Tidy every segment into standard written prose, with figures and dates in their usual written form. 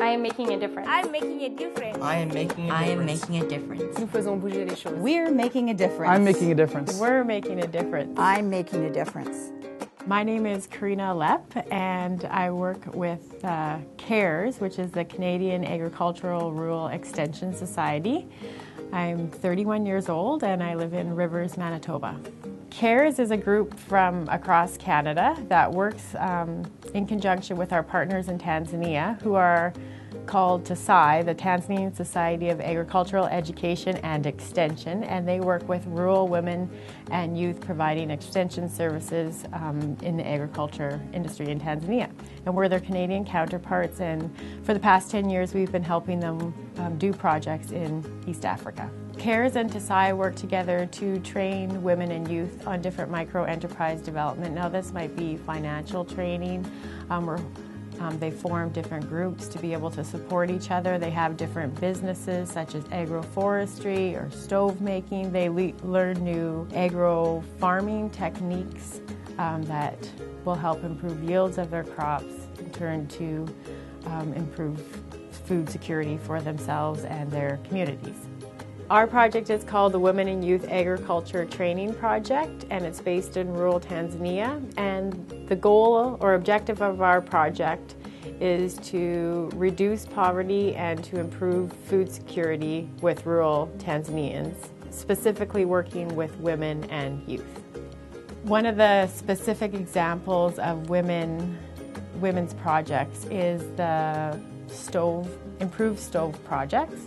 I am making a difference. I'm making a difference. I am making a difference. I am making a difference. Nous faisons bouger les choses. We're making a difference. I'm making a difference. We're making a difference. I'm making a difference. My name is Corina Lepp, and I work with CARES, which is the Canadian Agricultural Rural Extension Society. I'm 31 years old and I live in Rivers, Manitoba. CARES is a group from across Canada that works in conjunction with our partners in Tanzania, who are called TSAI, the Tanzanian Society of Agricultural Education and Extension, and they work with rural women and youth providing extension services in the agriculture industry in Tanzania. And we're their Canadian counterparts, and for the past 10 years we've been helping them do projects in East Africa. CARES and TSAI work together to train women and youth on different micro-enterprise development. Now this might be financial training, they form different groups to be able to support each other. They have different businesses such as agroforestry or stove making. They learn new agro-farming techniques that will help improve yields of their crops, in turn to improve food security for themselves and their communities. Our project is called the Women and Youth Agriculture Training Project, and it's based in rural Tanzania. And the goal or objective of our project is to reduce poverty and to improve food security with rural Tanzanians, specifically working with women and youth. One of the specific examples of women's projects is the improved stove projects.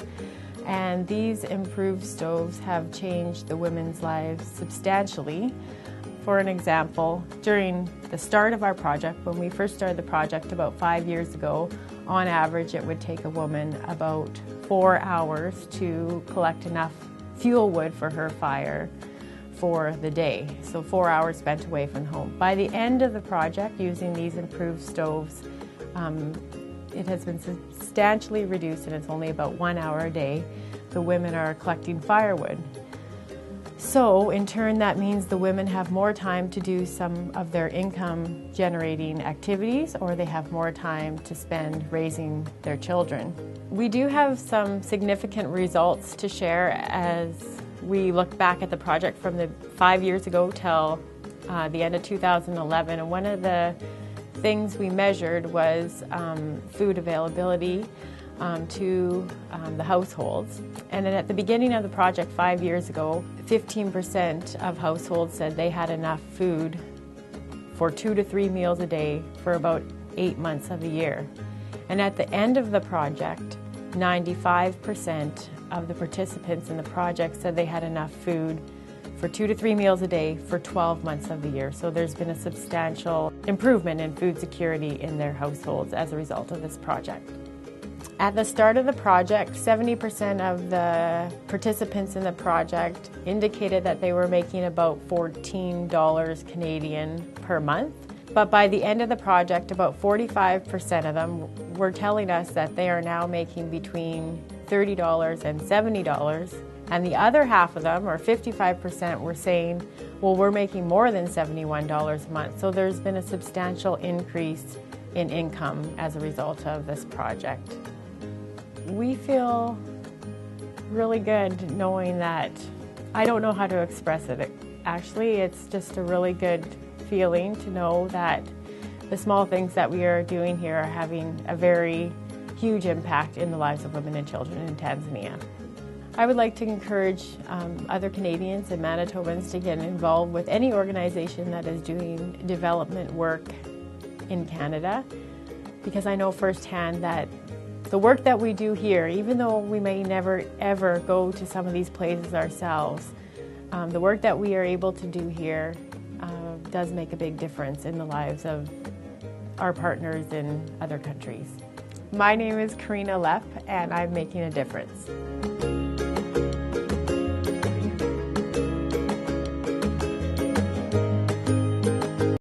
And these improved stoves have changed the women's lives substantially. For an example, during the start of our project, when we first started the project about 5 years ago, on average it would take a woman about 4 hours to collect enough fuel wood for her fire for the day. So 4 hours spent away from home. By the end of the project, using these improved stoves, it has been substantially reduced, and it's only about 1 hour a day. The women are collecting firewood. So in turn, that means the women have more time to do some of their income generating activities, or they have more time to spend raising their children. We do have some significant results to share as we look back at the project from the 5 years ago till the end of 2011. And one of the things we measured was food availability to the households. And then at the beginning of the project 5 years ago, 15% of households said they had enough food for 2 to 3 meals a day for about 8 months of the year. And at the end of the project, 95% of the participants in the project said they had enough food for 2 to 3 meals a day for 12 months of the year. So there's been a substantial improvement in food security in their households as a result of this project. At the start of the project, 70% of the participants in the project indicated that they were making about $14 Canadian per month. But by the end of the project, about 45% of them were telling us that they are now making between $30 and $70. And the other half of them, or 55%, were saying, well, we're making more than $71 a month. So there's been a substantial increase in income as a result of this project. We feel really good knowing that, I don't know how to express it. Actually, it's just a really good feeling to know that the small things that we are doing here are having a very huge impact in the lives of women and children in Tanzania. I would like to encourage other Canadians and Manitobans to get involved with any organization that is doing development work in Canada, because I know firsthand that the work that we do here, even though we may never ever go to some of these places ourselves, the work that we are able to do here does make a big difference in the lives of our partners in other countries. My name is Corina Lepp, and I'm making a difference.